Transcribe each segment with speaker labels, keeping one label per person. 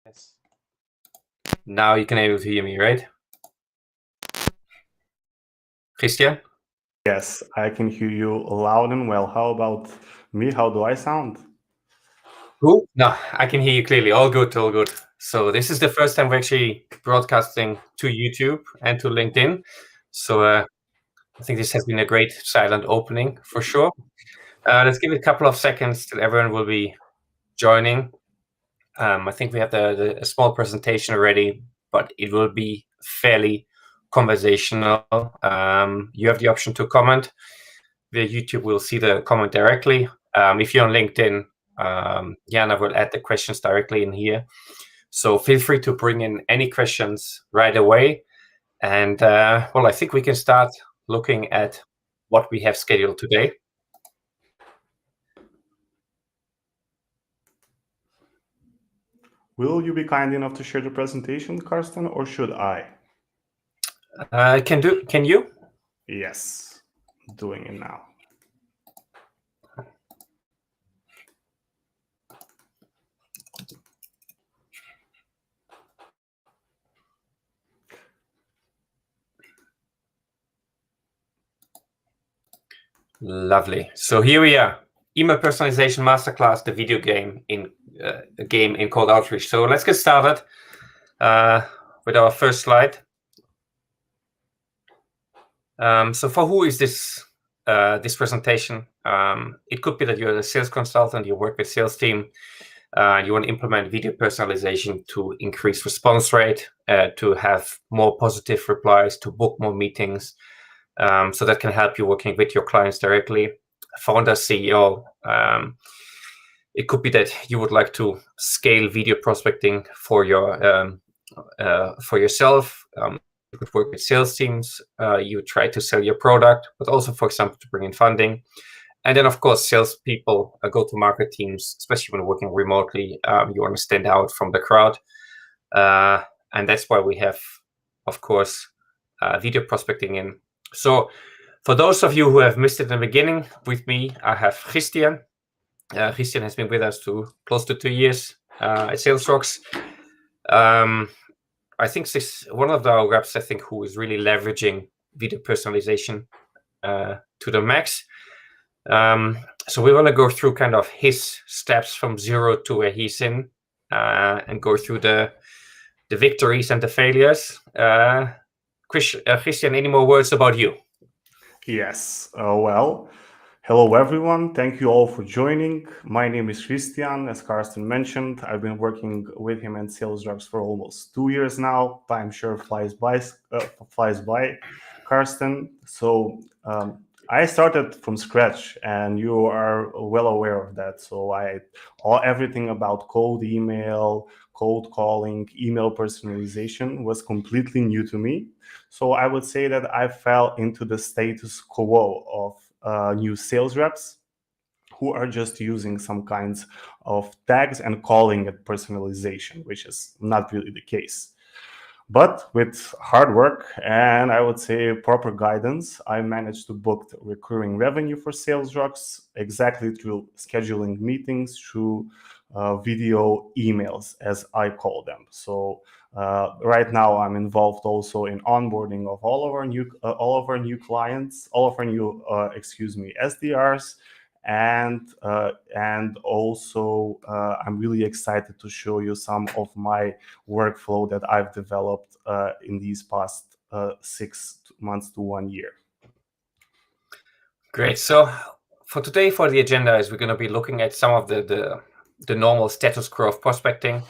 Speaker 1: Yes. Now you can able to hear me, right? Christian?
Speaker 2: Yes, I can hear you loud and well. How about me? How do I sound?
Speaker 1: Cool. No, I can hear you clearly. All good, all good. So this is the first time we're actually broadcasting to YouTube and to LinkedIn. So I think this has been a great silent opening for sure. Let's give it a couple of seconds till everyone will be joining. I think we have a small presentation already, but it will be fairly conversational. You have the option to comment. Via YouTube, we'll see the comment directly. If you're on LinkedIn, Jana will add the questions directly in here. So feel free to bring in any questions right away. And well, I think we can start looking at what we have scheduled today.
Speaker 2: Will you be kind enough to share the presentation, Karsten, or should I?
Speaker 1: Can you?
Speaker 2: Yes, doing it now.
Speaker 1: Lovely. So here we are. Email Personalization Masterclass, the video game in cold outreach. So let's get started with our first slide. So for who is this presentation? It could be that you're a sales consultant, you work with sales team, you want to implement video personalization to increase response rate, to have more positive replies, to book more meetings. So that can help you working with your clients directly. Founder, CEO. It could be that you would like to scale video prospecting for yourself. You could work with sales teams. You try to sell your product, but also, for example, to bring in funding. And then, of course, salespeople, go-to-market teams, especially when working remotely, you want to stand out from the crowd. And that's why we have, of course, video prospecting in. So for those of you who have missed it in the beginning, with me, I have Christian. Christian has been with us close to 2 years at SalesRocks. I think this one of our reps, I think, who is really leveraging video personalization to the max. So we want to go through kind of his steps from zero to where he's in, and go through the victories and the failures. Christian, any more words about you?
Speaker 2: Yes, well, hello everyone. Thank you all for joining. My name is Christian. As Karsten mentioned, I've been working with him and SalesRocks for almost 2 years now. Time sure flies by, Karsten. So I started from scratch, and you are well aware of that. So everything about cold email, cold calling, email personalization was completely new to me. So I would say that I fell into the status quo of new sales reps who are just using some kinds of tags and calling it personalization, which is not really the case. But with hard work and I would say proper guidance, I managed to book recurring revenue for SalesRocks exactly through scheduling meetings, through video emails, as I call them. So right now, I'm involved also in onboarding of all of our new clients, all of our new SDRs, and also I'm really excited to show you some of my workflow that I've developed in these past 6 months to 1 year.
Speaker 1: Great. So for today, for the agenda, is we're going to be looking at some of the normal status quo of prospecting.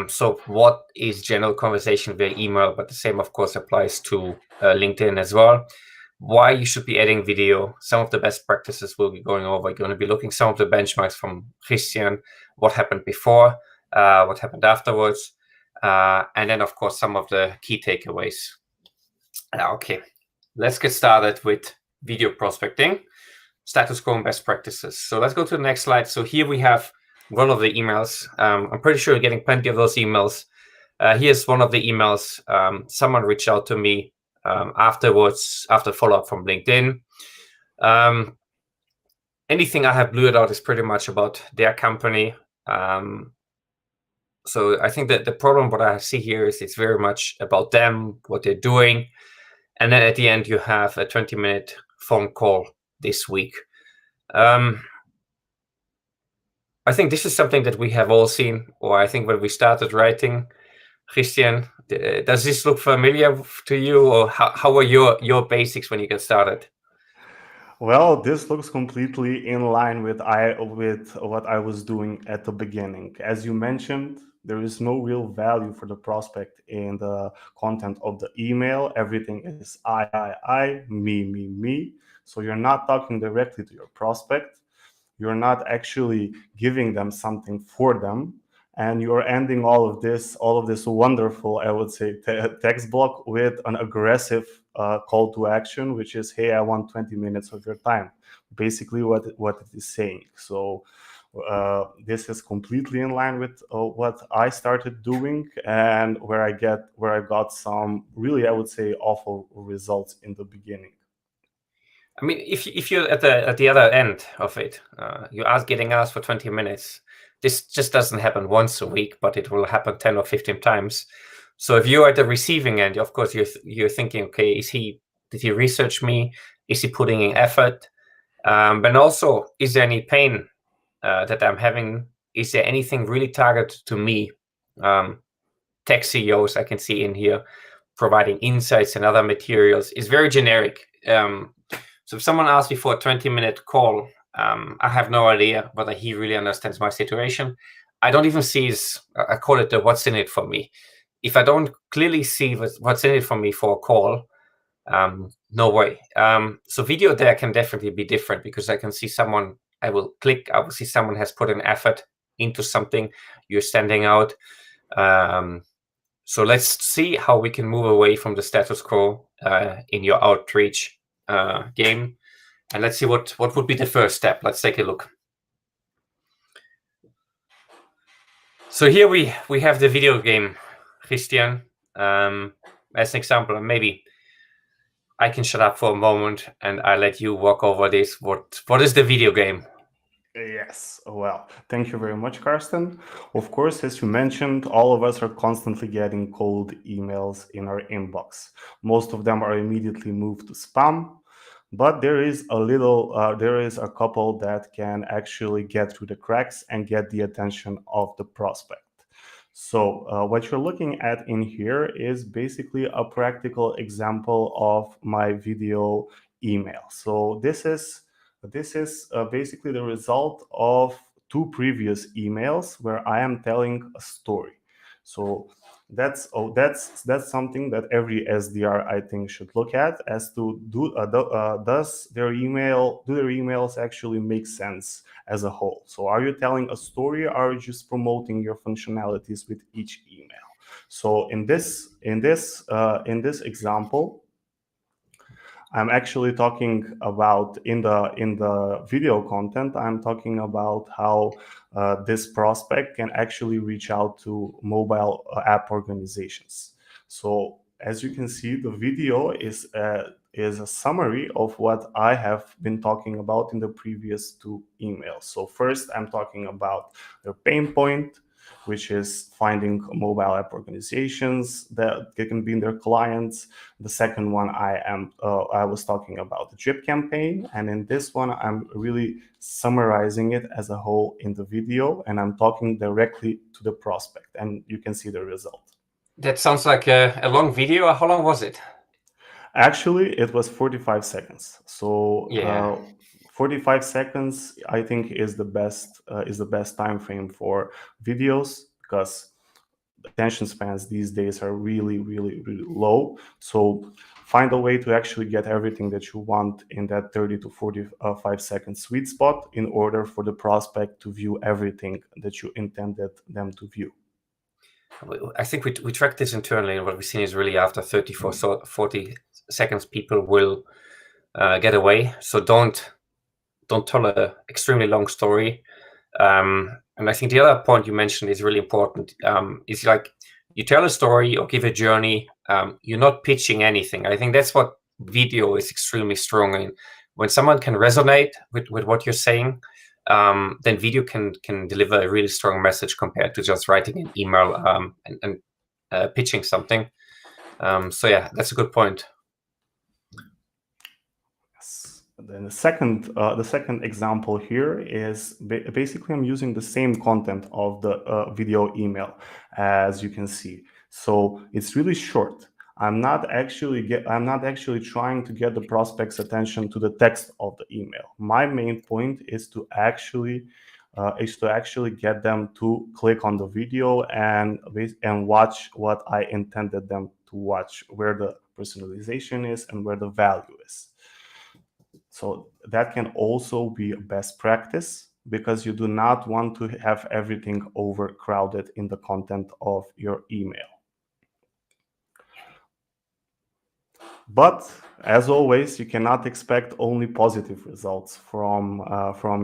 Speaker 1: So what is general conversation via email, but the same, of course, applies to LinkedIn as well. Why you should be adding video. Some of the best practices we'll be going over. We're going to be looking some of the benchmarks from Christian, what happened before, what happened afterwards, and then, of course, some of the key takeaways. Okay, let's get started with video prospecting, status quo and best practices. So let's go to the next slide. So here we have one of the emails. I'm pretty sure you're getting plenty of those emails. Here's one of the emails. Someone reached out to me afterwards, after follow-up from LinkedIn. Anything I have blurred out is pretty much about their company. So I think that the problem what I see here is it's very much about them, what they're doing, and then at the end you have a 20-minute phone call this week. I think this is something that we have all seen, or I think when we started writing, Christian, does this look familiar to you, or how are your basics when you get started?
Speaker 2: Well, this looks completely in line with what I was doing at the beginning. As you mentioned, there is no real value for the prospect in the content of the email. Everything is I, me. So you're not talking directly to your prospect. You're not actually giving them something for them, and you're ending all of this wonderful, I would say, text block with an aggressive call to action, which is, hey, I want 20 minutes of your time, basically what it is saying. So this is completely in line with what I started doing, and where I got some really, I would say, awful results in the beginning.
Speaker 1: I mean, if you're at the other end of it, you are getting asked for 20 minutes. This just doesn't happen once a week, but it will happen 10 or 15 times. So if you're at the receiving end, of course you're thinking, okay, did he research me? Is he putting in effort? But also, is there any pain that I'm having? Is there anything really targeted to me? Tech CEOs I can see in here providing insights and other materials is very generic. So if someone asks me for a 20-minute call, I have no idea whether he really understands my situation. I don't even see I call it the what's in it for me. If I don't clearly see what's in it for me for a call, no way. So video there can definitely be different, because I can see someone, I will see someone has put an effort into something, you're standing out. So let's see how we can move away from the status quo in your outreach game. And let's see what would be the first step. Let's take a look. So here we have the video game, Christian, as an example. And maybe I can shut up for a moment and I let you walk over this. What is the video game?
Speaker 2: Yes, well, thank you very much, Karsten. Of course, as you mentioned, all of us are constantly getting cold emails in our inbox. Most of them are immediately moved to spam, but there is a couple that can actually get through the cracks and get the attention of the prospect. So, what you're looking at in here is basically a practical example of my video email. So, this is basically the result of two previous emails where I am telling a story. So that's something that every SDR, I think, should look at, as to does their emails actually make sense as a whole. So are you telling a story, or are you just promoting your functionalities with each email? So in this example, I'm actually talking about, in the video content, I'm talking about how this prospect can actually reach out to mobile app organizations. So as you can see, the video is a summary of what I have been talking about in the previous two emails. So first, I'm talking about their pain point, which is finding mobile app organizations that can be their clients. The second one, I was talking about the drip campaign, and in this one, I'm really summarizing it as a whole in the video, and I'm talking directly to the prospect, and you can see the result.
Speaker 1: That sounds like a long video. How long was it?
Speaker 2: Actually, it was 45 seconds. So
Speaker 1: Yeah.
Speaker 2: 45 seconds, I think, is the best time frame for videos, because attention spans these days are really, really, really low. So find a way to actually get everything that you want in that 30 to 45 second sweet spot, in order for the prospect to view everything that you intended them to view.
Speaker 1: I think we track this internally, and what we've seen is really after 34 so 40 seconds, people will get away. So don't tell an extremely long story. And I think the other point you mentioned is really important. Is like you tell a story or give a journey. You're not pitching anything. I think that's what video is extremely strong in. When someone can resonate with what you're saying, then video can deliver a really strong message compared to just writing an email and pitching something. So yeah, that's a good point.
Speaker 2: Yes. Then the second example here is basically I'm using the same content of the video email, as you can see. So it's really short. I'm not actually trying to get the prospect's attention to the text of the email. My main point is to actually get them to click on the video and watch what I intended them to watch, where the personalization is and where the value is. So that can also be a best practice, because you do not want to have everything overcrowded in the content of your email. But as always, you cannot expect only positive results from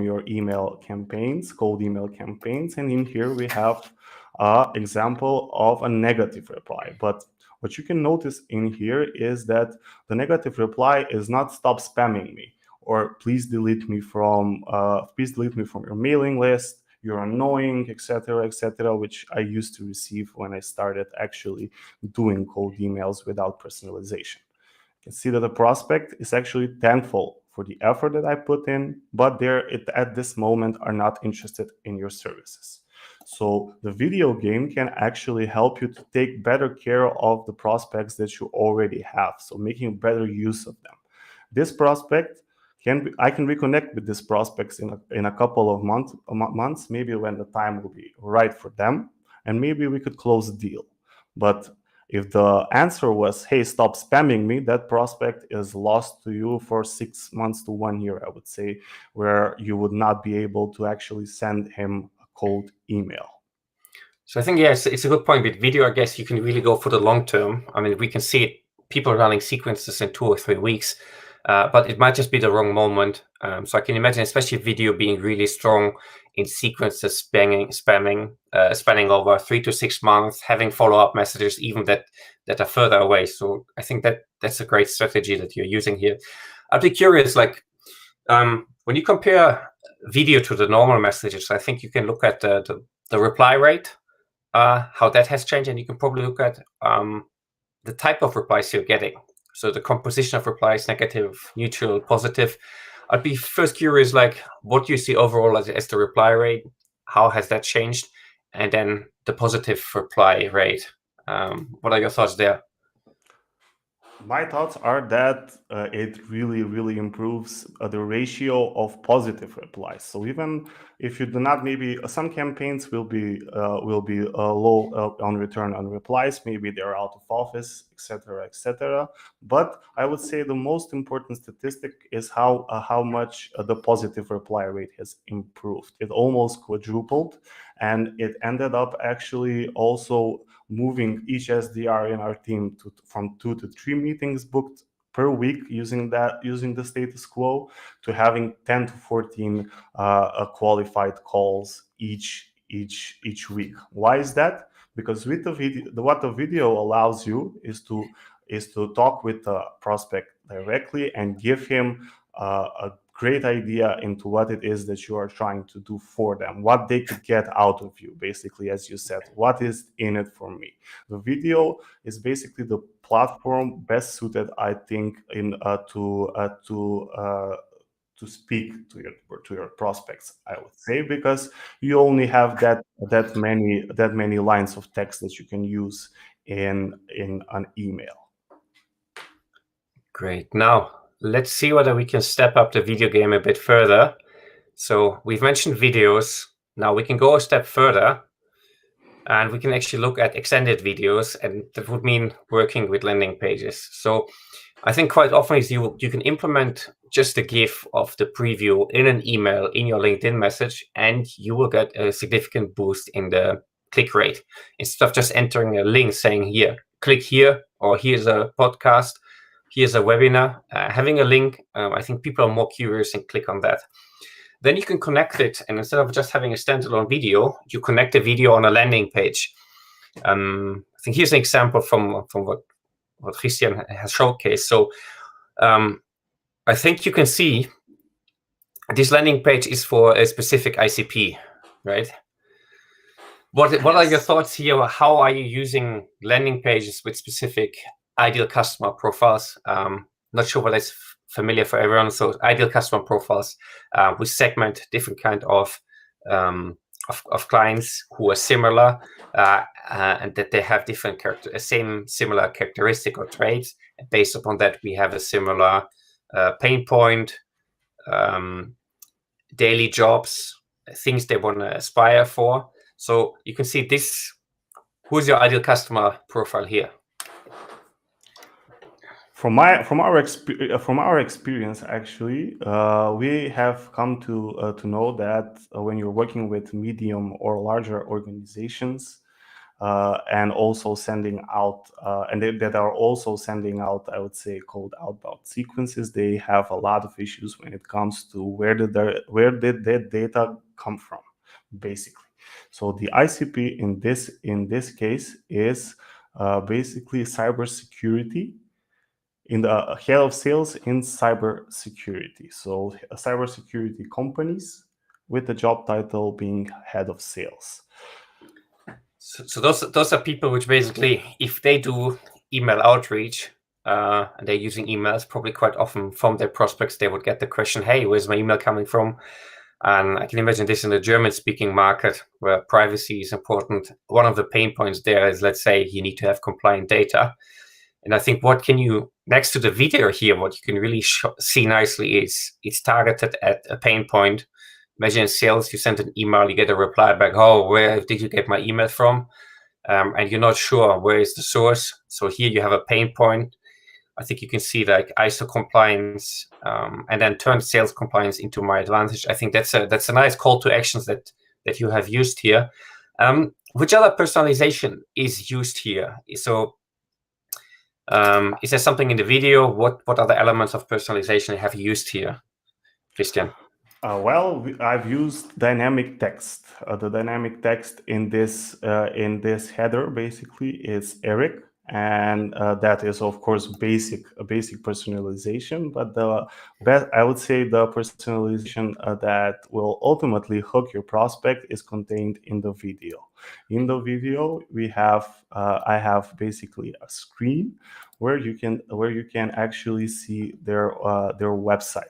Speaker 2: your email campaigns, cold email campaigns. And in here we have an example of a negative reply. But what you can notice in here is that the negative reply is not "stop spamming me" or please delete me from your mailing list, "you're annoying," etc., which I used to receive when I started actually doing cold emails without personalization. Can see that the prospect is actually thankful for the effort that I put in, but at this moment are not interested in your services. So the video game can actually help you to take better care of the prospects that you already have, so making better use of them. This prospect I can reconnect with these prospects in a couple of months, maybe when the time will be right for them, and maybe we could close a deal. But if the answer was, "Hey, stop spamming me," that prospect is lost to you for 6 months to 1 year, I would say, where you would not be able to actually send him a cold email.
Speaker 1: So I think, yes, it's a good point. With video, I guess you can really go for the long term. I mean, we can see it, people running sequences in 2 or 3 weeks, but it might just be the wrong moment. So I can imagine, especially video being really strong in sequences, spanning over 3 to 6 months, having follow-up messages even that are further away. So I think that's a great strategy that you're using here. I'd be curious, like, when you compare video to the normal messages, I think you can look at the reply rate, how that has changed, and you can probably look at the type of replies you're getting. So the composition of replies, negative, neutral, positive. I'd be first curious, like, what do you see overall as the reply rate? How has that changed? And then the positive reply rate. What are your thoughts there?
Speaker 2: My thoughts are that it really improves the ratio of positive replies. So even if you do not, maybe some campaigns will be low on return on replies, maybe they're out of office, etc. But I would say the most important statistic is how much the positive reply rate has improved. It almost quadrupled, and it ended up actually also moving each SDR in our team from 2 to 3 meetings booked per week using the status quo, to having 10 to 14 qualified calls each week. Why is that? Because with the video, what the video allows you is to talk with the prospect directly and give him a great idea into what it is that you are trying to do for them, what they could get out of you, basically, as you said, what is in it for me. The video is basically the platform best suited, I think, to speak to your prospects, I would say, because you only have that many lines of text that you can use in an email.
Speaker 1: Great. Now, let's see whether we can step up the video game a bit further. So we've mentioned videos. Now we can go a step further, and we can actually look at extended videos, and that would mean working with landing pages. So I think quite often is you can implement just a GIF of the preview in an email in your LinkedIn message, and you will get a significant boost in the click rate. Instead of just entering a link saying, "Here, click here," or "Here's a podcast, here's a webinar," having a link, I think people are more curious and click on that. Then you can connect it, and instead of just having a standalone video, you connect a video on a landing page. I think here's an example from what Christian has showcased. So I think you can see this landing page is for a specific ICP, right? What are your thoughts here? How are you using landing pages with specific ideal customer profiles? Not sure whether it's familiar for everyone. So ideal customer profiles, we segment different kind of clients who are similar and that they have different similar characteristic or traits. And based upon that, we have a similar pain point, daily jobs, things they want to aspire for. So you can see this. Who's your ideal customer profile here?
Speaker 2: From our experience, actually, we have come to know that when you're working with medium or larger organizations, and also sending out, that are also sending out, I would say, cold outbound sequences, they have a lot of issues when it comes to where did that data come from, basically. So the ICP in this case is basically cybersecurity, in the head of sales in cybersecurity. So cybersecurity companies with the job title being head of sales.
Speaker 1: So those are people which basically, if they do email outreach and they're using emails, probably quite often from their prospects, they would get the question, hey, where's my email coming from? And I can imagine this in the German-speaking market where privacy is important. One of the pain points there is, let's say, you need to have compliant data. And I think next to the video here, what you can really see nicely is it's targeted at a pain point. Imagine in sales, you send an email, you get a reply back, oh, where did you get my email from? And you're not sure where is the source. So here you have a pain point. I think you can see like ISO compliance and then turn sales compliance into my advantage. I think that's a nice call to actions that you have used here. Which other personalization is used here? So is there something in the video? What other elements of personalization have you used here, Christian?
Speaker 2: Well, I've used dynamic text. The dynamic text in this header basically is Eric, and that is of course basic personalization. But I would say the personalization that will ultimately hook your prospect is contained in the video. In the video, I have basically a screen where you can actually see their website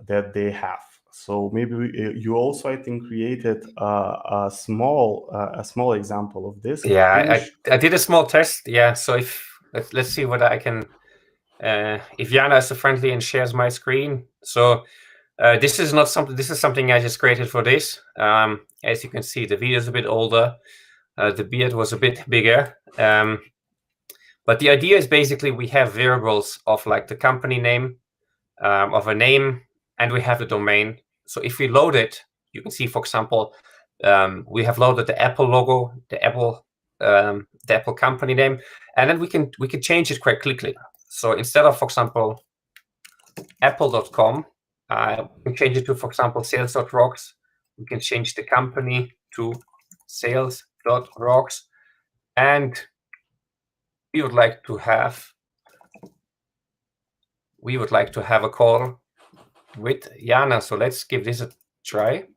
Speaker 2: that they have. So maybe you also, I think, created a small example of this.
Speaker 1: Yeah, I did a small test. Yeah, so let's see whether I can. If Jana is so friendly and shares my screen, so this is not something. This is something I just created for this. As you can see, the video is a bit older. The beard was a bit bigger. But the idea is basically we have variables of like the company name, of a name, and we have the domain. So if we load it, you can see, for example, we have loaded the Apple logo, the Apple company name, and then we can change it quite quickly. So instead of, for example, apple.com, we can change it to, for example, sales.rocks. We can change the company to sales.rocks, and we would like to have a call with Jana. So let's give this a try.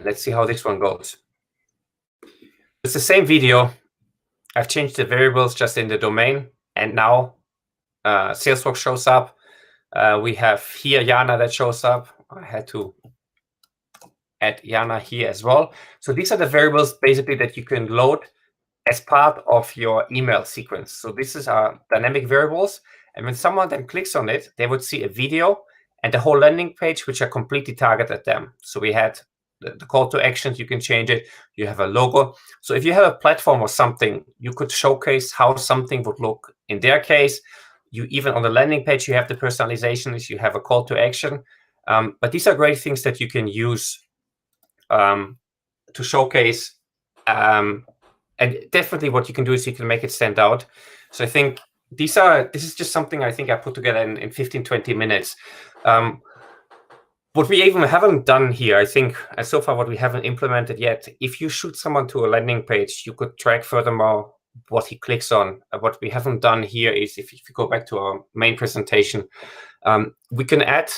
Speaker 1: Let's see how this one goes. It's the same video. I've changed the variables just in the domain, and now Salesforce shows up. We have here Jana that shows up. I had to add Jana here as well. So these are the variables basically that you can load as part of your email sequence. So this is our dynamic variables. And when someone then clicks on it, they would see a video and the whole landing page, which are completely targeted at them. So we had the call to actions, you can change it. You have a logo. So if you have a platform or something, you could showcase how something would look in their case. You even on the landing page, you have the personalizations, you have a call to action. But these are great things that you can use to showcase. And definitely what you can do is you can make it stand out. So I think this is just something I think I put together in 15, 20 minutes. What we even haven't done here, I think, so far what we haven't implemented yet, if you shoot someone to a landing page, you could track furthermore what he clicks on. What we haven't done here is, if you go back to our main presentation, we can add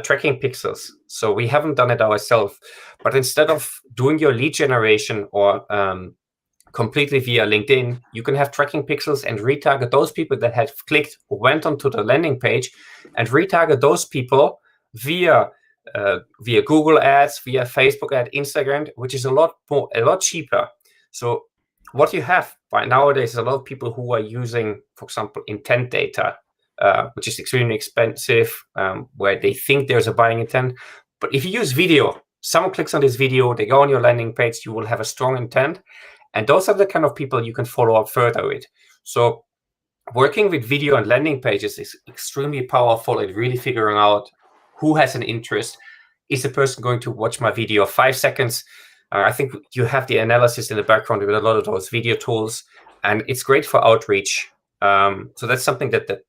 Speaker 1: tracking pixels. So we haven't done it ourselves, but instead of doing your lead generation or completely via LinkedIn, you can have tracking pixels and retarget those people that have clicked or went onto the landing page, and retarget those people via Google Ads, via Facebook ad, Instagram, which is a lot cheaper. So what you have by nowadays is a lot of people who are using, for example, intent data, which is extremely expensive, where they think there's a buying intent. But if you use video, someone clicks on this video, they go on your landing page, you will have a strong intent. And those are the kind of people you can follow up further with. So working with video and landing pages is extremely powerful at really figuring out who has an interest. Is the person going to watch my video 5 seconds? I think you have the analysis in the background with a lot of those video tools, and it's great for outreach. So that's something that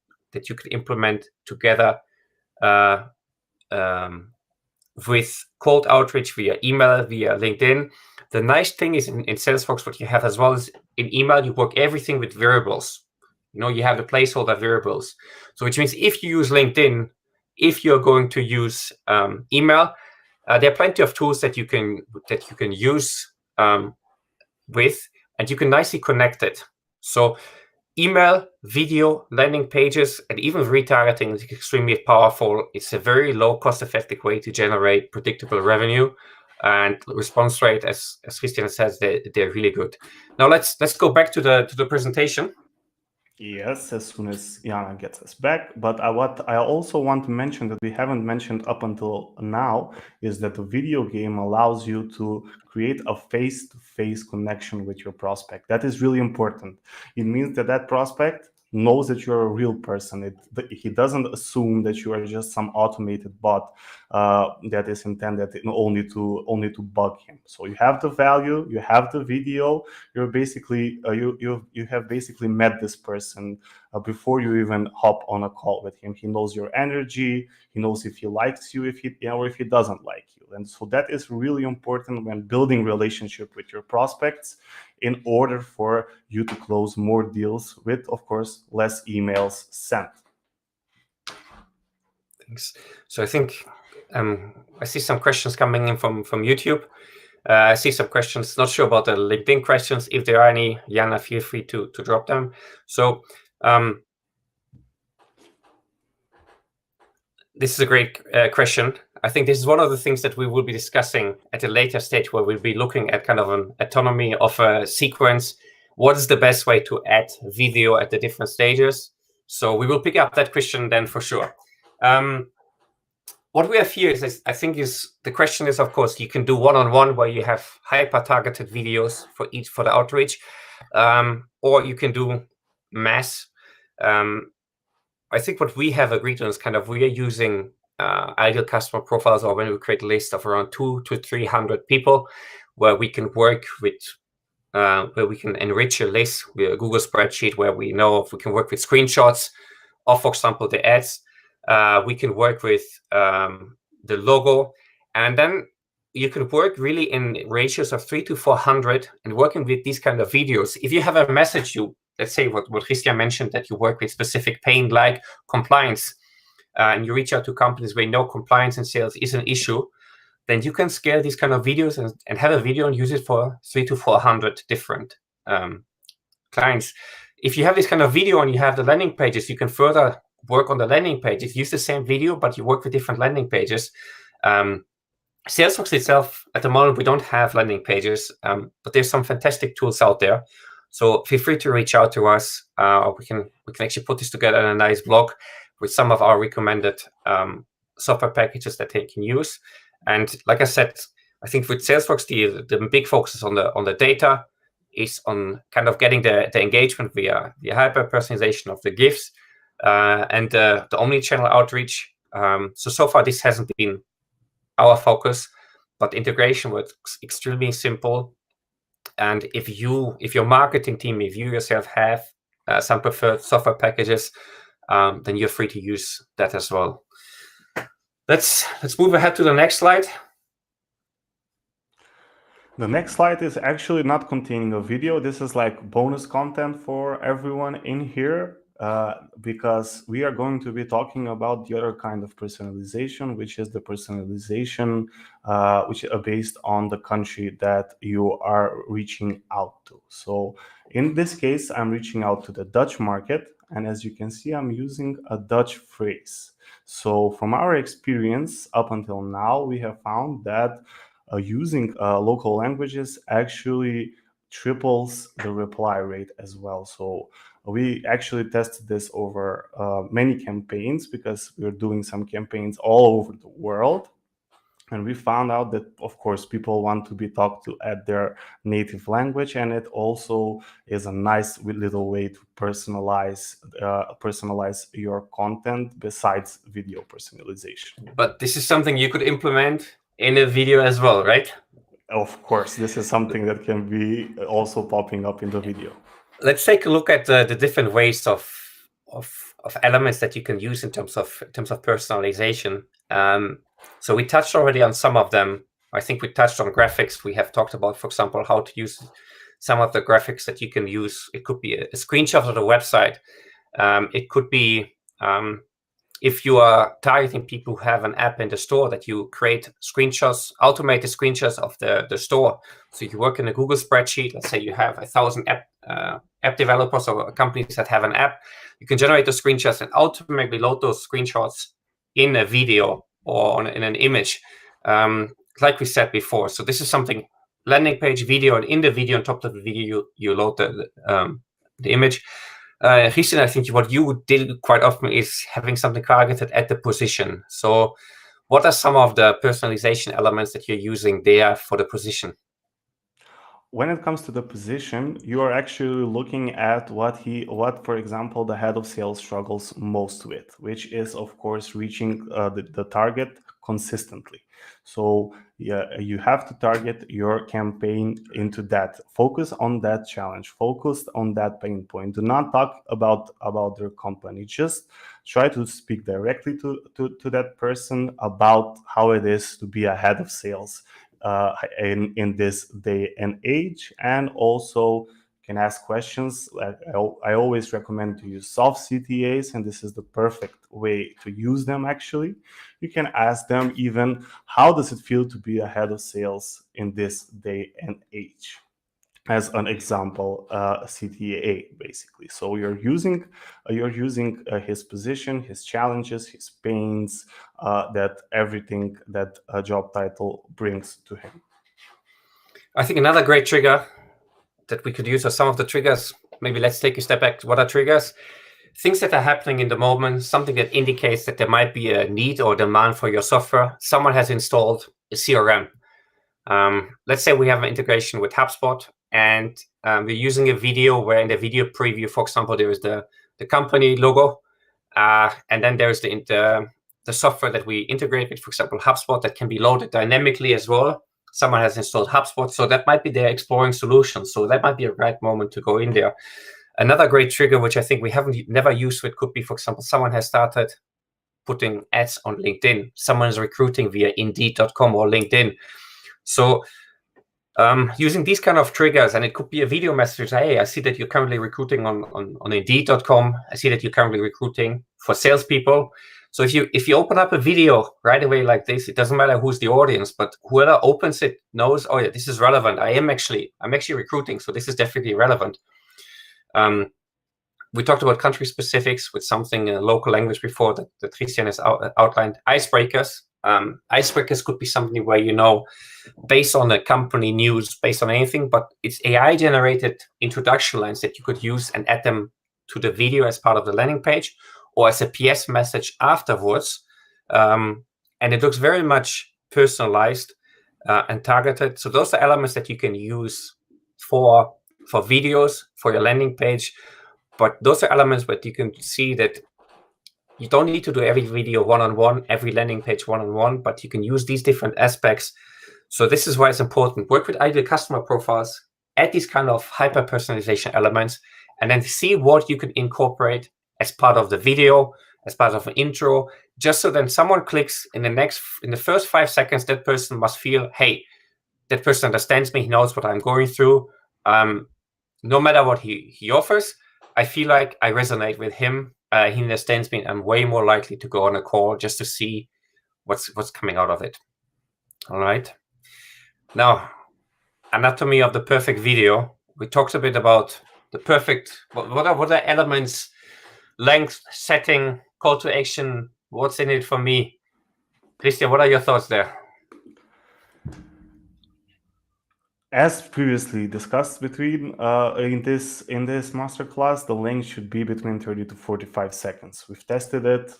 Speaker 1: you could implement together with cold outreach via email, via LinkedIn. The nice thing is in Salesforce, what you have as well is in email, you work everything with variables. You have the placeholder variables. So which means if you use LinkedIn, if you're going to use email, there are plenty of tools that you can use with, and you can nicely connect it. So email, video, landing pages, and even retargeting is extremely powerful. It's a very low cost-effective way to generate predictable revenue, and response rate, as Christian says, they're really good. Now let's go back to the presentation.
Speaker 2: Yes, as soon as Jana gets us back. But what I also want to mention that we haven't mentioned up until now is that the video game allows you to create a face-to-face connection with your prospect. That is really important. It means that that prospect knows that you're a real person. He doesn't assume that you are just some automated bot that is intended only to bug him. So you have the value, you have the video. You're basically you have basically met this person before you even hop on a call with him. He knows your energy. He knows if he likes you, or if he doesn't like you. And so that is really important when building relationship with your prospects, in order for you to close more deals with, of course, less emails sent.
Speaker 1: Thanks. So I think I see some questions coming in from YouTube. I see some questions, not sure about the LinkedIn questions. If there are any, Jana, feel free to drop them. So this is a great question. I think this is one of the things that we will be discussing at a later stage, where we'll be looking at kind of an autonomy of a sequence. What is the best way to add video at the different stages? So we will pick up that question then for sure. What we have here is, I think, the question is, of course, you can do one-on-one where you have hyper-targeted videos for the outreach, or you can do mass. I think what we have agreed on is kind of, we are using ideal customer profiles, or when we create a list of around 200 to 300 people, where we can work with, where we can enrich a list with a Google spreadsheet, where we know if we can work with screenshots of, for example, the ads. We can work with the logo, and then you can work really in ratios of 3 to 400 and working with these kind of videos. If you have a message, let's say what Christian mentioned, that you work with specific pain like compliance, and you reach out to companies where you know compliance in sales is an issue, then you can scale these kind of videos and have a video and use it for 3 to 400 different clients. If you have this kind of video and you have the landing pages, you can further work on the landing pages, use the same video, but you work with different landing pages. Salesforce itself, at the moment, we don't have landing pages, but there's some fantastic tools out there. So feel free to reach out to us. We can actually put this together in a nice blog with some of our recommended software packages that they can use. And like I said, I think with Salesforce, the big focus on the data is on kind of getting the engagement via the hyper personalization of the GIFs and the omni-channel outreach. So far, this hasn't been our focus, but integration works extremely simple. And if your marketing team, if you yourself have some preferred software packages, then you're free to use that as well. Let's move ahead to the next slide.
Speaker 2: The next slide is actually not containing a video. This is like bonus content for everyone in here, because we are going to be talking about the other kind of personalization, which is the personalization which are based on the country that you are reaching out to. So in this case, I'm reaching out to the Dutch market. And as you can see, I'm using a Dutch phrase. So from our experience up until now, we have found that using local languages actually triples the reply rate as well. So we actually tested this over many campaigns, because we're doing some campaigns all over the world. And we found out that, of course, people want to be talked to at their native language, and it also is a nice little way to personalize your content besides video personalization.
Speaker 1: But this is something you could implement in a video as well, right?
Speaker 2: Of course, this is something that can be also popping up in the video.
Speaker 1: Let's take a look at the different ways of elements that you can use in terms of personalization. So we touched already on some of them. I think we touched on graphics. We have talked about, for example, how to use some of the graphics that you can use. It could be a screenshot of the website. It could be if you are targeting people who have an app in the store, that you create screenshots, automated screenshots of the store. So you work in a Google spreadsheet. Let's say you have 1,000 app developers or companies that have an app. You can generate the screenshots and automatically load those screenshots in a video or in an image, like we said before. So this is something, landing page, video, and in the video, on top of the video, you load the image. Christian, I think what you did quite often is having something targeted at the position. So what are some of the personalization elements that you're using there for the position?
Speaker 2: When it comes to the position, you are actually looking at what, for example, the head of sales struggles most with, which is, of course, reaching the target consistently. So yeah, you have to target your campaign into that. Focus on that challenge. Focus on that pain point. Do not talk about their company. Just try to speak directly to that person about how it is to be a head of sales in this day and age. And also can ask questions. I always recommend to use soft CTAs, and this is the perfect way to use them. Actually, you can ask them even, how does it feel to be a head of sales in this day and age, as an example, CTA basically. So you're using his position, his challenges, his pains, that everything that a job title brings to him.
Speaker 1: I think another great trigger that we could use are some of the triggers. Maybe let's take a step back. What are triggers? Things that are happening in the moment, something that indicates that there might be a need or demand for your software. Someone has installed a CRM. Let's say we have an integration with HubSpot, and we're using a video where in the video preview, for example, there is the company logo, and then there's the software that we integrate with, for example, HubSpot, that can be loaded dynamically as well. Someone has installed HubSpot, so that might be their exploring solutions. So that might be a right moment to go in there. Another great trigger, which I think we never used, it could be, for example, someone has started putting ads on LinkedIn. Someone is recruiting via Indeed.com or LinkedIn. So using these kind of triggers, and it could be a video message. Hey, I see that you're currently recruiting on Indeed.com. I see that you're currently recruiting for salespeople. So if you open up a video right away like this, it doesn't matter who's the audience, but whoever opens it knows, oh yeah, this is relevant. I'm actually recruiting, so this is definitely relevant. We talked about country specifics with something in a local language before that Christian has outlined. Icebreakers. Icebreakers could be something where, based on the company news, based on anything, but it's AI-generated introduction lines that you could use and add them to the video as part of the landing page or as a PS message afterwards. And it looks very much personalized and targeted. So those are elements that you can use for videos, for your landing page. But those are elements where you can see that you don't need to do every video one-on-one, every landing page one-on-one, but you can use these different aspects. So this is why it's important. Work with ideal customer profiles, add these kind of hyper-personalization elements, and then see what you can incorporate as part of the video, as part of an intro, just so then someone clicks in the first 5 seconds, that person must feel, hey, that person understands me. He knows what I'm going through. No matter what he offers, I feel like I resonate with him. He understands me, and I'm way more likely to go on a call just to see what's coming out of it. All right. Now, anatomy of the perfect video. We talked a bit about the perfect. What are elements, length, setting, call to action? What's in it for me? Christian, what are your thoughts there?
Speaker 2: As previously discussed, between in this masterclass, the length should be between 30 to 45 seconds. We've tested it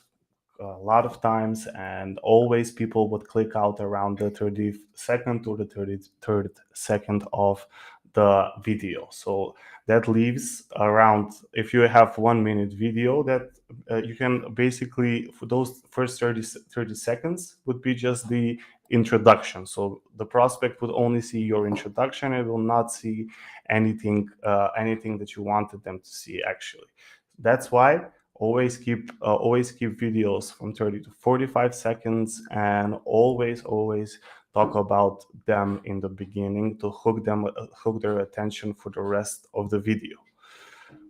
Speaker 2: a lot of times, and always people would click out around the 30th second or the 33rd second of the video. So that leaves around, if you have 1 minute video, that you can basically, for those first 30 seconds would be just the introduction. So the prospect would only see your introduction. It will not see anything that you wanted them to see actually. That's why always keep videos from 30 to 45 seconds, and always talk about them in the beginning to hook their attention for the rest of the video.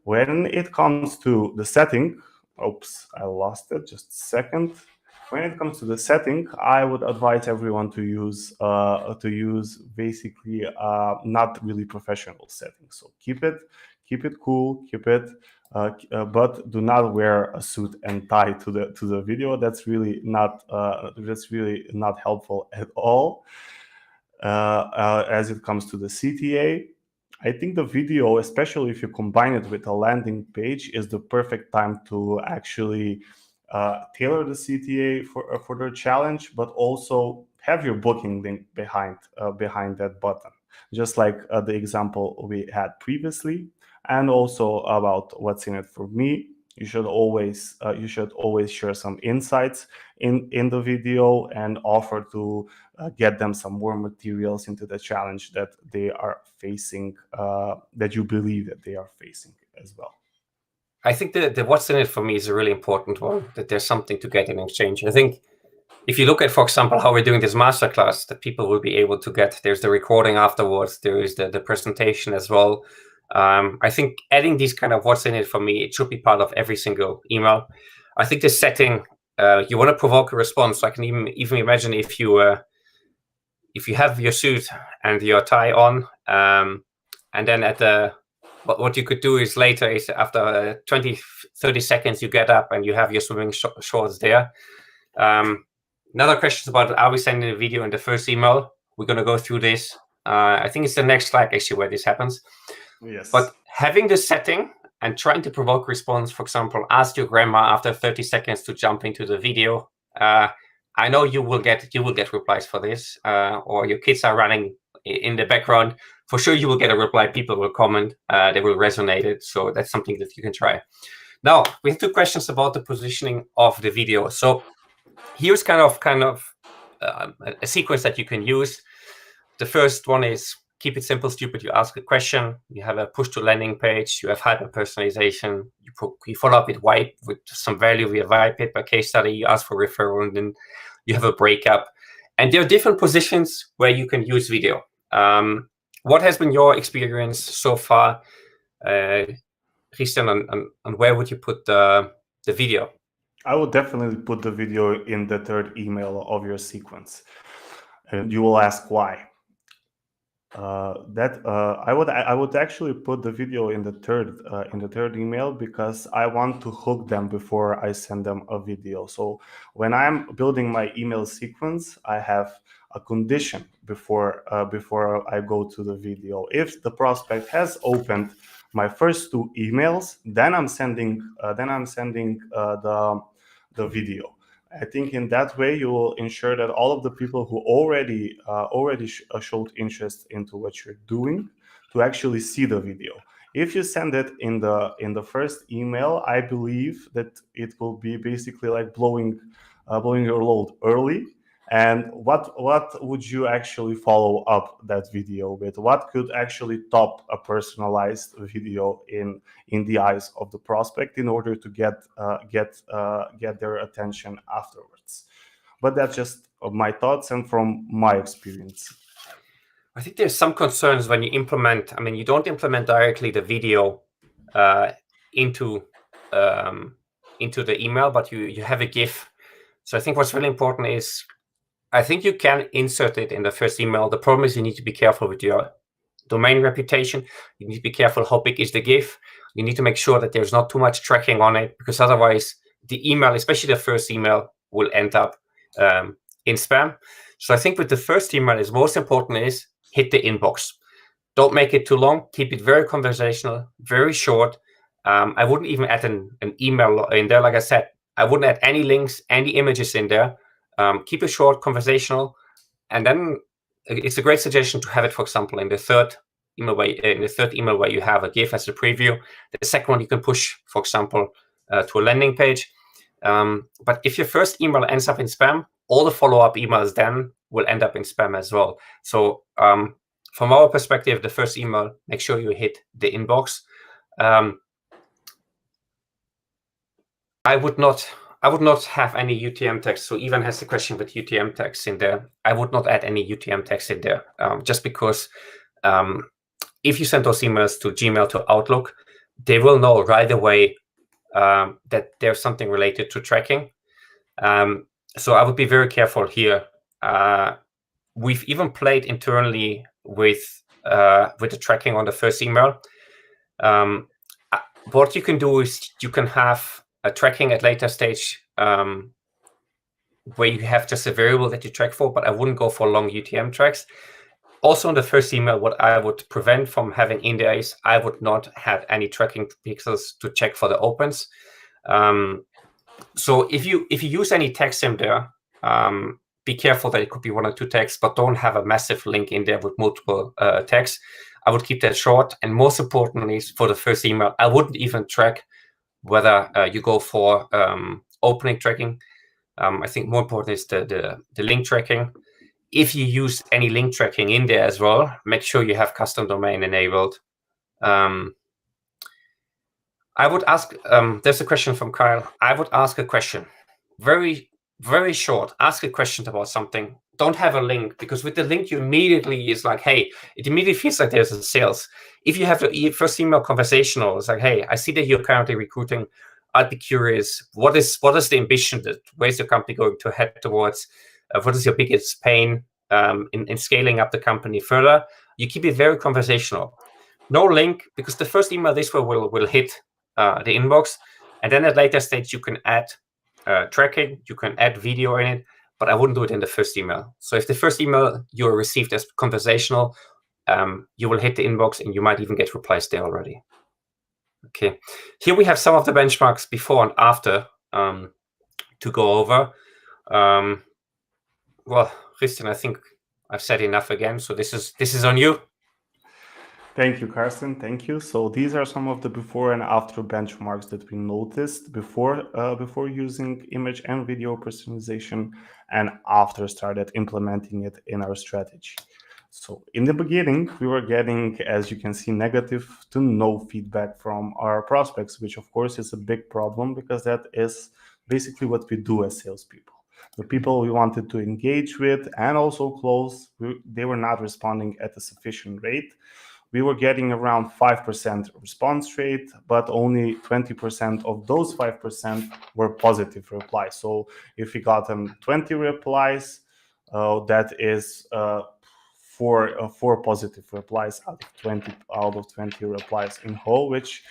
Speaker 2: When it comes to the setting, oops, I lost it, just a second. When it comes to the setting, I would advise everyone to use basically not really professional settings. So keep it cool, but do not wear a suit and tie to the video. That's really not helpful at all. As it comes to the CTA, I think the video, especially if you combine it with a landing page, is the perfect time to actually tailor the CTA for their challenge, but also have your booking link behind that button, just like the example we had previously, and also about what's in it for me. You should always share some insights in the video and offer to get them some more materials into the challenge that they are facing, that you believe that they are facing as well.
Speaker 1: I think the what's in it for me is a really important one, that there's something to get in exchange. I think if you look at, for example, how we're doing this masterclass, that people will be able to get, there's the recording afterwards, there is the presentation as well. I think adding these kind of what's in it for me, it should be part of every single email. I think the setting, you want to provoke a response. So I can even imagine if you have your suit and your tie on, and then what you could do is later is after 20-30 seconds you get up and you have your swimming shorts there. Another question is about, are we sending a video in the first email? We're going to go through this. I think it's the next slide actually where this happens.
Speaker 2: Yes.
Speaker 1: But having the setting and trying to provoke response, for example, ask your grandma after 30 seconds to jump into the video. I know you will get replies for this, or your kids are running in the background. For sure, you will get a reply. People will comment. They will resonate it. So that's something that you can try. Now we have 2 questions about the positioning of the video. So here's kind of a sequence that you can use. The first one is keep it simple, stupid. You ask a question, you have a push to landing page, you have hyper personalization, you follow up with some value via white paper case study, you ask for referral, and then you have a breakup. And there are different positions where you can use video. What has been your experience so far, Christian, and where would you put the video?
Speaker 2: I would definitely put the video in the third email of your sequence. And you will ask why. I would actually put the video in the third email, because I want to hook them before I send them a video. So when I'm building my email sequence, I have a condition before I go to the video. If the prospect has opened my first 2 emails, then I'm sending the video. I think in that way you will ensure that all of the people who already showed interest into what you're doing to actually see the video. If you send it in the first email, I believe that it will be basically like blowing your load early. And what would you actually follow up that video with? What could actually top a personalized video in the eyes of the prospect in order to get their attention afterwards? But that's just my thoughts and from my experience.
Speaker 1: I think there's some concerns when you implement. I mean, you don't implement directly the video into the email, but you have a GIF. So I think what's really important is, I think you can insert it in the first email. The problem is you need to be careful with your domain reputation. You need to be careful how big is the GIF. You need to make sure that there's not too much tracking on it, because otherwise the email, especially the first email, will end up in spam. So I think with the first email, is most important is hit the inbox. Don't make it too long. Keep it very conversational, very short. I wouldn't even add an email in there. Like I said, I wouldn't add any links, any images in there. Keep it short, conversational, and then it's a great suggestion to have it, for example, in the third email where you have a GIF as a preview. The second one you can push, for example, to a landing page. But if your first email ends up in spam, all the follow-up emails then will end up in spam as well. So from our perspective, the first email, make sure you hit the inbox. I would not have any UTM text. So Ivan has a question with UTM text in there. I would not add any UTM text in there, just because if you send those emails to Gmail, to Outlook, they will know right away that there's something related to tracking. So I would be very careful here. We've even played internally with the tracking on the first email. What you can do is you can have a tracking at later stage where you have just a variable that you track for, but I wouldn't go for long UTM tracks. Also, in the first email, what I would prevent from having in there is I would not have any tracking pixels to check for the opens. So if you use any text in there, be careful that it could be one or two texts, but don't have a massive link in there with multiple texts. I would keep that short. And most importantly, for the first email, I wouldn't even track whether you go for opening tracking. I think more important is the link tracking. If you use any link tracking in there as well, make sure you have custom domain enabled. I would ask, there's a question from Kyle. I would ask a question, very, very short. Ask a question about something. Don't have a link, because with the link, you immediately is like, hey, it immediately feels like there's a sales. If you have the first email conversational, it's like, hey, I see that you're currently recruiting. I'd be curious, what is the ambition? Where's your company going to head towards? What is your biggest pain in scaling up the company further? You keep it very conversational. No link, because the first email this way will hit the inbox, and then at later stage you can add tracking, you can add video in it, but I wouldn't do it in the first email. So if the first email you received as conversational, you will hit the inbox and you might even get replies there already. Okay, here we have some of the benchmarks before and after to go over. Well, Christian, I think I've said enough again, so this is on you.
Speaker 2: Thank you, Carsten. Thank you. So these are some of the before and after benchmarks that we noticed before using image and video personalization, and after started implementing it in our strategy. So in the beginning, we were getting, as you can see, negative to no feedback from our prospects, which of course is a big problem, because that is basically what we do as salespeople. The people we wanted to engage with and also close, they were not responding at a sufficient rate. We were getting around 5% response rate, but only 20% of those 5% were positive replies. So if we got 20 replies, that is four positive replies out of 20 replies in whole, which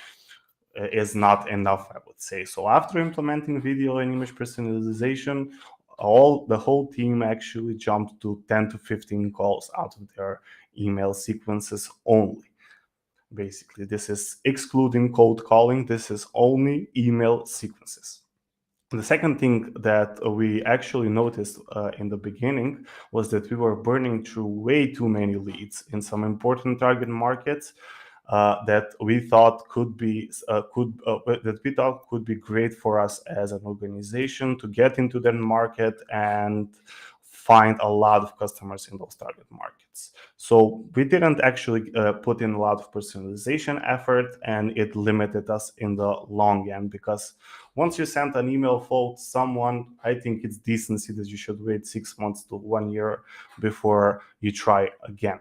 Speaker 2: is not enough, I would say. So after implementing video and image personalization, the whole team actually jumped to 10 to 15 calls out of their email sequences only. Basically, this is excluding cold calling. This is only email sequences. The second thing that we actually noticed in the beginning was that we were burning through way too many leads in some important target markets that we thought could be great for us as an organization to get into that market and find a lot of customers in those target markets. So we didn't actually put in a lot of personalization effort, and it limited us in the long end, because once you send an email flow to someone, I think it's decency that you should wait 6 months to 1 year before you try again.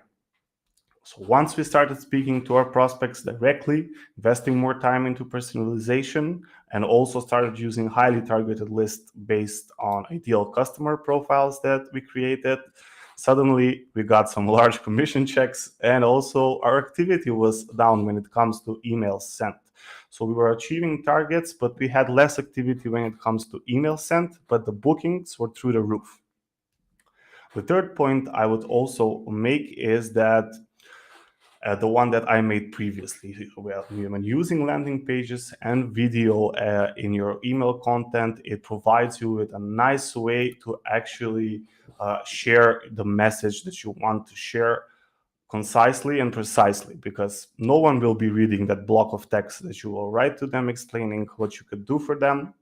Speaker 2: So once we started speaking to our prospects directly, investing more time into personalization, and also started using highly targeted lists based on ideal customer profiles that we created, suddenly we got some large commission checks, and also our activity was down when it comes to emails sent. So we were achieving targets, but we had less activity when it comes to email sent, but the bookings were through the roof. The third point I would also make is that the one that I made previously. Well, when using landing pages and video in your email content, it provides you with a nice way to actually share the message that you want to share concisely and precisely, because no one will be reading that block of text that you will write to them explaining what you could do for them.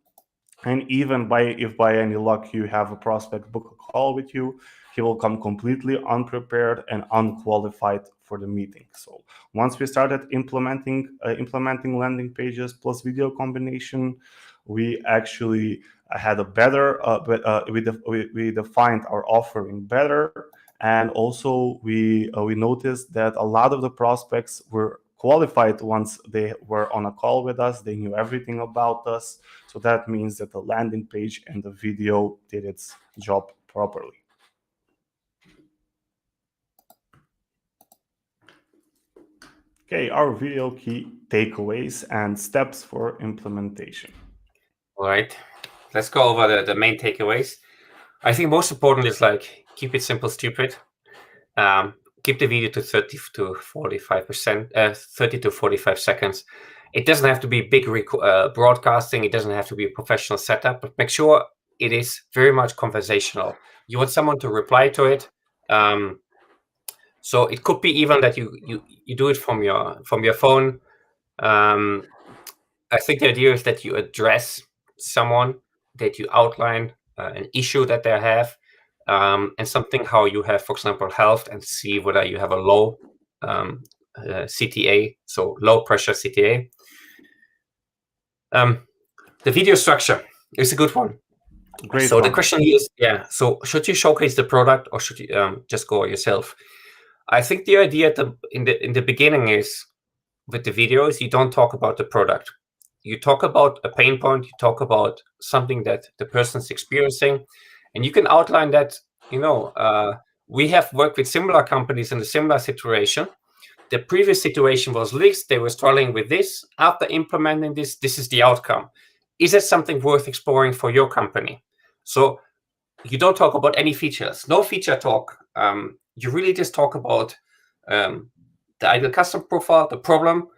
Speaker 2: And even if by any luck you have a prospect book a call with you, he will come completely unprepared and unqualified for the meeting. So once we started implementing landing pages plus video combination, we actually had a better we defined our offering better, and also we noticed that a lot of the prospects were qualified once they were on a call with us. They knew everything about us. So that means that the landing page and the video did its job properly. Okay, our video key takeaways and steps for implementation.
Speaker 1: All right, let's go over the main takeaways. I think most important is like keep it simple, stupid. Keep the video to 30 to 45%, 30 to 45 seconds. It doesn't have to be big broadcasting. It doesn't have to be a professional setup, but make sure it is very much conversational. You want someone to reply to it. So it could be even that you do it from your phone. I think the idea is that you address someone, that you outline an issue that they have, and something how you have, for example, health, and see whether you have a low CTA, so low pressure CTA. The video structure is a good one.
Speaker 2: Great
Speaker 1: so
Speaker 2: one.
Speaker 1: The question here is, so should you showcase the product or should you just go yourself? I think the idea in the beginning is, with the videos, you don't talk about the product. You talk about a pain point, you talk about something that the person's experiencing, and you can outline that, we have worked with similar companies in a similar situation. The previous situation was this, they were struggling with this. After implementing this is the outcome. Is it something worth exploring for your company? So you don't talk about any features, no feature talk. You really just talk about the ideal customer profile, the problem,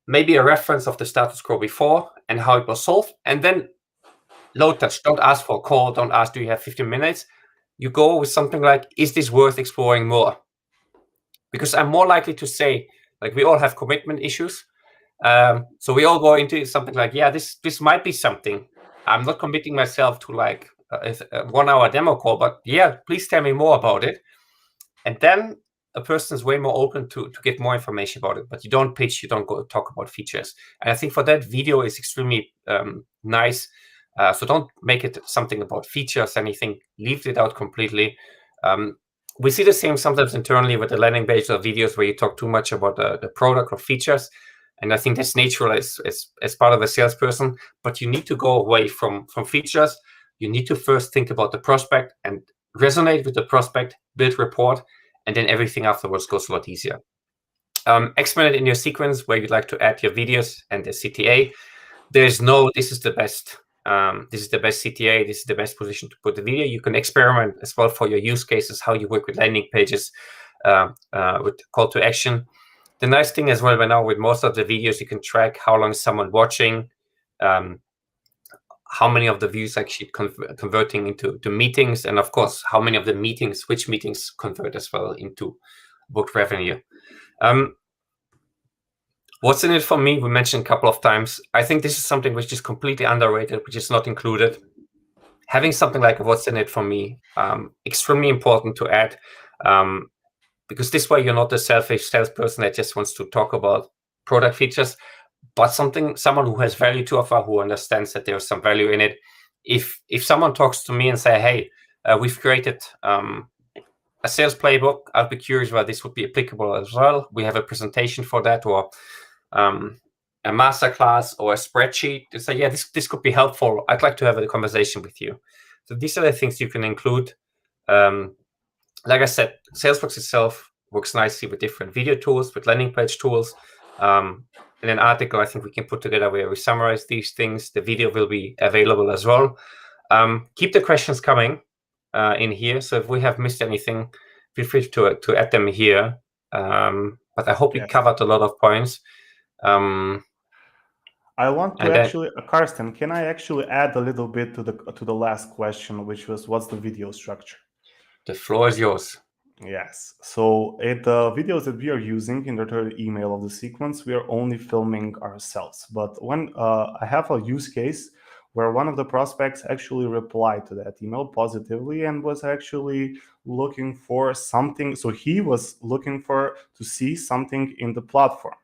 Speaker 1: maybe a reference of the status quo before and how it was solved, and then low touch. Don't ask for a call. Don't ask, do you have 15 minutes? You go with something like, is this worth exploring more? Because I'm more likely to say, like, we all have commitment issues. So we all go into something like, this might be something. I'm not committing myself to like a 1 hour demo call, but please tell me more about it. And then a person is way more open to get more information about it. But you don't pitch, you don't go talk about features. And I think for that, video is extremely nice. So don't make it something about features, anything. Leave it out completely. We see the same sometimes internally with the landing page or videos where you talk too much about the product or features. And I think that's natural as part of a salesperson. But you need to go away from features. You need to first think about the prospect and resonate with the prospect, build rapport, and then everything afterwards goes a lot easier. Expand it in your sequence where you'd like to add your videos and the CTA. There's no, this is the best CTA, this is the best position to put the video. You can experiment as well for your use cases, how you work with landing pages, with call to action. The nice thing as well, right now with most of the videos, you can track how long is someone watching, how many of the views actually converting into meetings, and of course, how many of the meetings, which meetings convert as well into booked revenue. What's in it for me? We mentioned a couple of times. I think this is something which is completely underrated, which is not included. Having something like what's in it for me, extremely important to add, because this way you're not a selfish salesperson that just wants to talk about product features, but someone who has value to offer, who understands that there's some value in it. If someone talks to me and say, hey, we've created a sales playbook. I'll be curious whether this would be applicable as well. We have a presentation for that, or a masterclass, or a spreadsheet to say, yeah, this could be helpful. I'd like to have a conversation with you. So these are the things you can include. Like I said, Salesforce itself works nicely with different video tools, with landing page tools. In an article, I think we can put together where we summarize these things. The video will be available as well. Keep the questions coming in here. So if we have missed anything, feel free to add them here. But I hope we covered a lot of points.
Speaker 2: I want to actually, Karsten, can I actually add a little bit to the last question, which was, what's the video structure?
Speaker 1: The floor is yours.
Speaker 2: Yes. So the videos that we are using in the third email of the sequence, we are only filming ourselves. But when I have a use case where one of the prospects actually replied to that email positively and was actually looking for something. So he was looking to see something in the platform.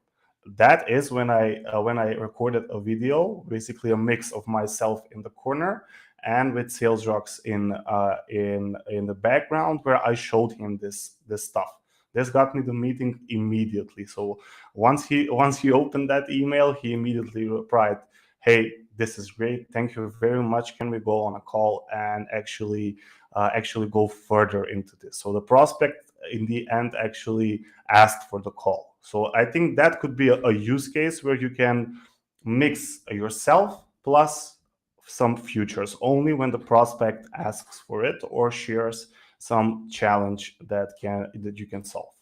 Speaker 2: That is when I recorded a video, basically a mix of myself in the corner and with Sales Rocks in the background, where I showed him this stuff. This got me the meeting immediately. So once he opened that email, he immediately replied, "Hey, this is great. Thank you very much. Can we go on a call and actually go further into this?" So the prospect in the end actually asked for the call. So I think that could be a use case where you can mix yourself plus some futures only when the prospect asks for it or shares some challenge that you can solve.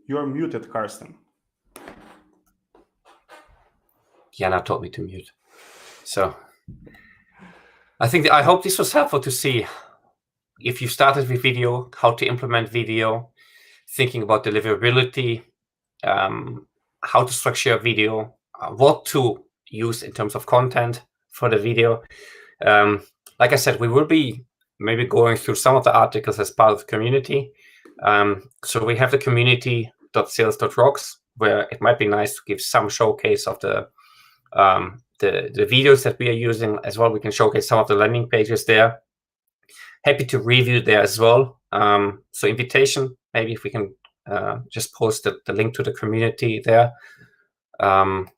Speaker 2: You're muted, Karsten.
Speaker 1: Jana told me to mute. So I hope this was helpful to see if you started with video, how to implement video, thinking about deliverability, how to structure a video, what to use in terms of content for the video. Like I said, we will be maybe going through some of the articles as part of the community. So we have the community.sales.rocks, where it might be nice to give some showcase of the videos that we are using as well. We can showcase some of the landing pages there. Happy to review there as well. So invitation, maybe if we can just post the link to the community there. And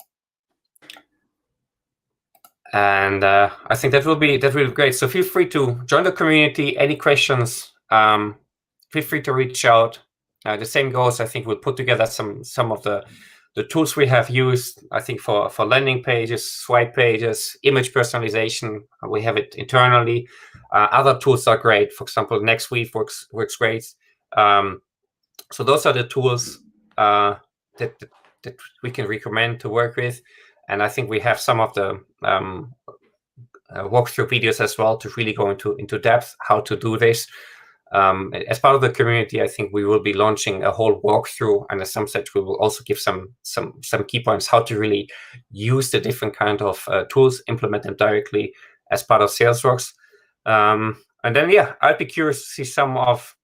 Speaker 1: I think that will be great. So feel free to join the community. Any questions, feel free to reach out. The same goes, I think we'll put together some of the tools we have used, I think, for landing pages, swipe pages, image personalization. We have it internally. Other tools are great. For example, Next Week works great. So those are the tools that we can recommend to work with. And I think we have some of the walkthrough videos as well to really go into depth how to do this. As part of the community, I think we will be launching a whole walkthrough, and at some stage we will also give some key points how to really use the different kind of tools, implement them directly as part of Salesforce. And then, yeah, I'd be curious to see some of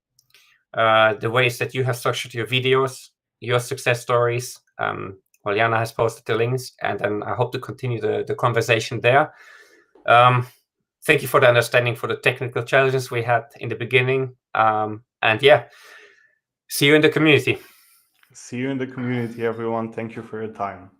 Speaker 1: the ways that you have structured your videos, your success stories. Well, Jana has posted the links, and then I hope to continue the conversation there. Thank you for the understanding for the technical challenges we had in the beginning. And yeah, see you in the community.
Speaker 2: See you in the community, everyone. Thank you for your time.